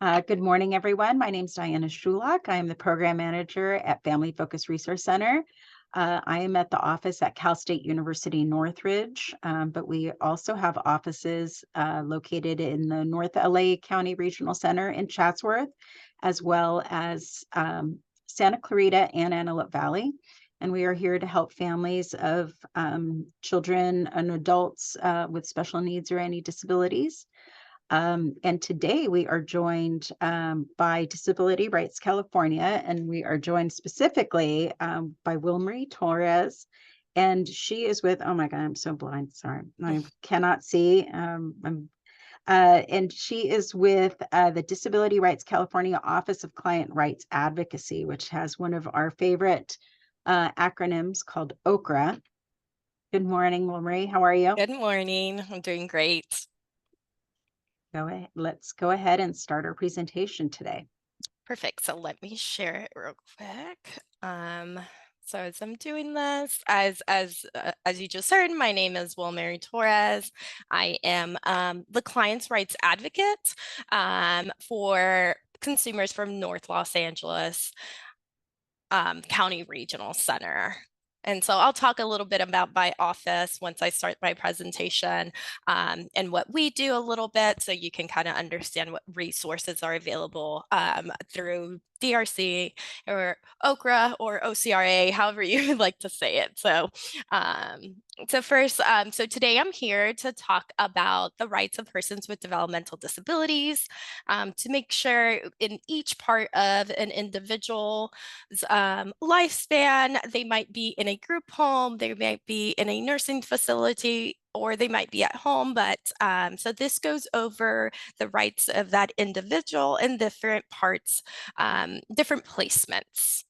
Good morning, everyone. My name is Diana Schulach. I am the program manager at Family Focus Resource Center. I am at the office at Cal State University Northridge, but we also have offices located in the North LA County Regional Center in Chatsworth, as well as Santa Clarita and Antelope Valley. And we are here to help families of children and adults with special needs or any disabilities. And today we are joined by Disability Rights California, and we are joined specifically by Wilmarie Torres. And she is with, oh my God, I'm so blind. Sorry, I cannot see. And she is with the Disability Rights California Office of Client Rights Advocacy, which has one of our favorite acronyms called OCRA. Good morning, Wilmarie. How are you? Good morning. I'm doing great. Go ahead. Let's go ahead and start our presentation today. Perfect. So let me share it real quick. So as I'm doing this, as you just heard, my name is Wilmarie Torres. I am the client's rights advocate for consumers from North Los Angeles County Regional Center. And so I'll talk a little bit about my office once I start my presentation and what we do a little bit so you can kind of understand what resources are available through DRC or OCRA or OCRA, however you would like to say it. So today I'm here to talk about the rights of persons with developmental disabilities to make sure in each part of an individual's lifespan, they might be in a group home, they might be in a nursing facility, or they might be at home. But so this goes over the rights of that individual in different parts, different placements.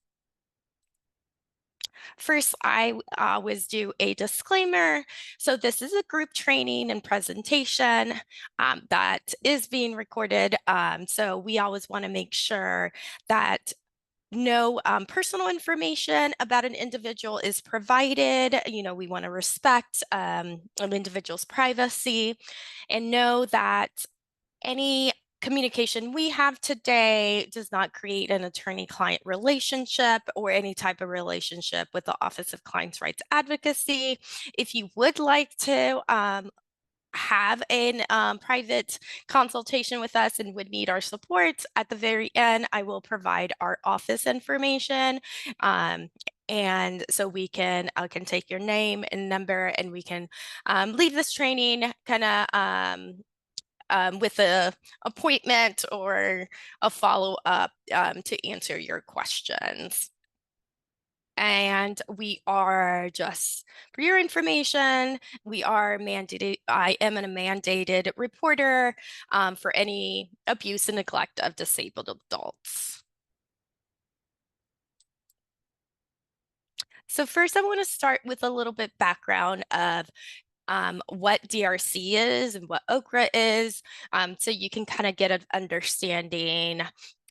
First, I always do a disclaimer. So this is a group training and presentation that is being recorded. So we always want to make sure that no personal information about an individual is provided. We want to respect an individual's privacy and know that any communication we have today does not create an attorney-client relationship or any type of relationship with the Office of Clients' Rights Advocacy. If you would like to have a private consultation with us and would need our support, at the very end, I will provide our office information. And so we can take your name and number, and we can leave this training kind of with an appointment or a follow-up to answer your questions. And we are, just for your information, we are mandated, I am a mandated reporter for any abuse and neglect of disabled adults. So first I want to start with a little bit background of what DRC is and what OCRA is, so you can kind of get an understanding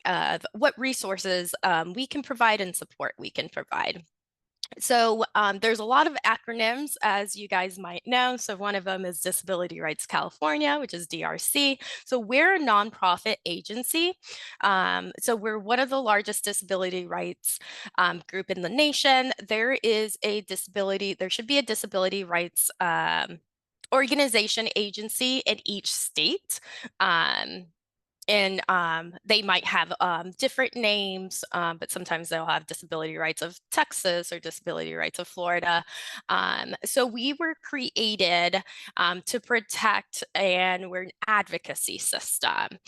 of what resources we can provide and support we can provide. So there's a lot of acronyms, as you guys might know. So one of them is Disability Rights California, which is DRC. So we're a nonprofit agency. So we're one of the largest disability rights group in the nation. There should be a disability rights organization agency in each state. And they might have different names, but sometimes they'll have disability rights of Texas or disability rights of Florida. So we were created to protect, and we're an advocacy system.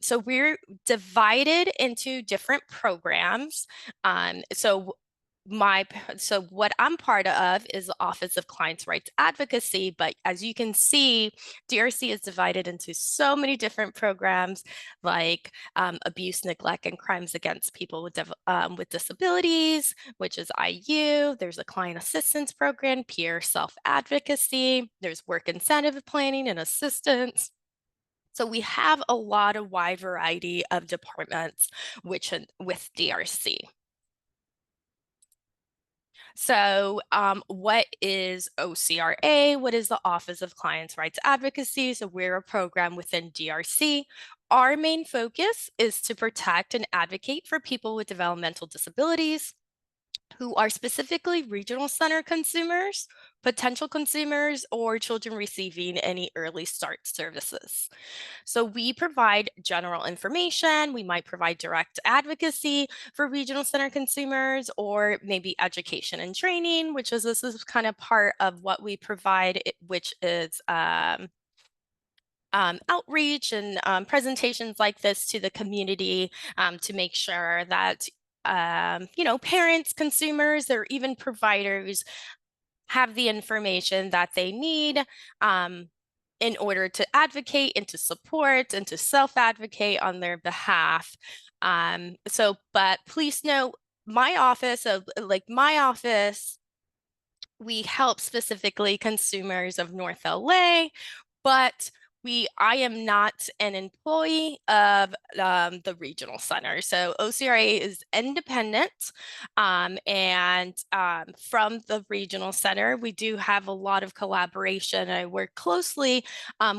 So we're divided into different programs. So what I'm part of is the Office of Clients' Rights Advocacy, but as you can see, DRC is divided into so many different programs like abuse, neglect, and crimes against people with disabilities, which is IU. There's a client assistance program, peer self-advocacy. There's work incentive planning and assistance. So we have a lot of wide variety of departments with DRC. So, what is OCRA? What is the Office of Clients' Rights Advocacy? So, we're a program within DRC. Our main focus is to protect and advocate for people with developmental disabilities who are specifically regional center consumers, potential consumers, or children receiving any early start services. So we provide general information. We might provide direct advocacy for regional center consumers, or maybe education and training, which is this is kind of part of what we provide, which is outreach and presentations like this to the community to make sure that parents, consumers, or even providers have the information that they need in order to advocate and to support and to self-advocate on their behalf. But please note, my office, we help specifically consumers of North LA, but I am not an employee of the regional center. So OCRA is independent, and from the regional center, we do have a lot of collaboration. I work closely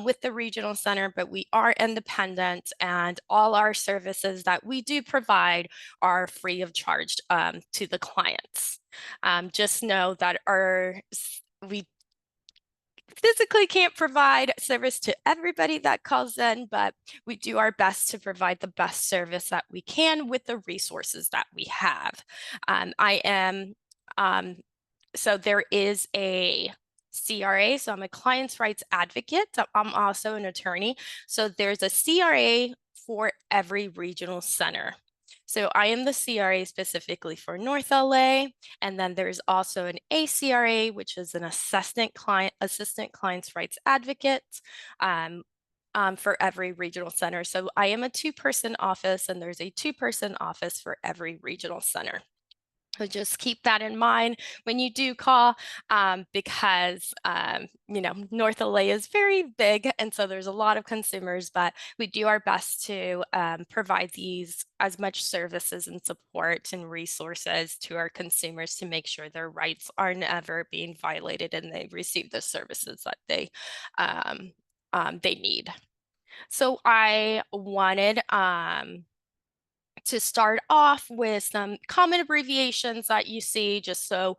with the regional center, but we are independent, and all our services that we do provide are free of charge to the clients. Just know that we physically can't provide service to everybody that calls in, but we do our best to provide the best service that we can with the resources that we have. So there is a CRA, so I'm a client's rights advocate. I'm also an attorney. So there's a CRA for every regional center. So I am the CRA specifically for North LA, and then there's also an ACRA, which is an assistant client's rights advocate for every regional center. So I am a two-person office, and there's a two-person office for every regional center. So just keep that in mind when you do call, because North LA is very big, and so there's a lot of consumers, but we do our best to provide these as much services and support and resources to our consumers to make sure their rights are never being violated and they receive the services that they need. So I wanted to start off with some common abbreviations that you see, just so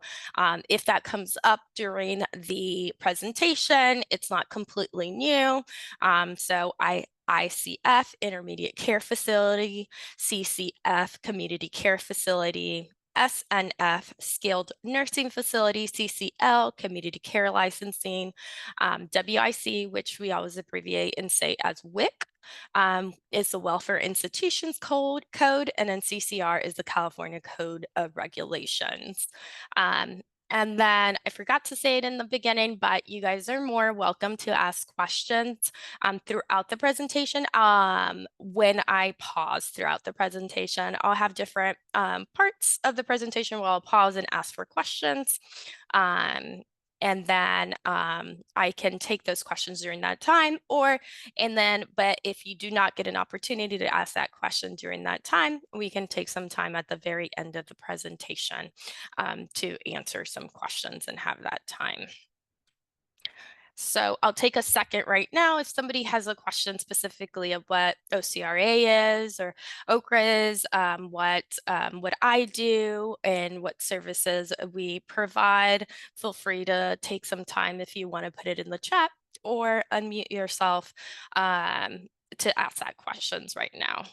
if that comes up during the presentation, it's not completely new. So ICF, Intermediate Care Facility, CCF, Community Care Facility, SNF, Skilled Nursing Facility, CCL, Community Care Licensing, WIC, which we always abbreviate and say as WIC, is the Welfare Institutions Code, and then CCR is the California Code of Regulations. And then I forgot to say it in the beginning, but you guys are more welcome to ask questions throughout the presentation. When I pause throughout the presentation, I'll have different parts of the presentation where I'll pause and ask for questions. And then I can take those questions during that time, but if you do not get an opportunity to ask that question during that time, we can take some time at the very end of the presentation to answer some questions and have that time. So I'll take a second right now if somebody has a question specifically of what OCRA is or OCRA is, what I do and what services we provide. Feel free to take some time if you want to put it in the chat or unmute yourself to ask that questions right now.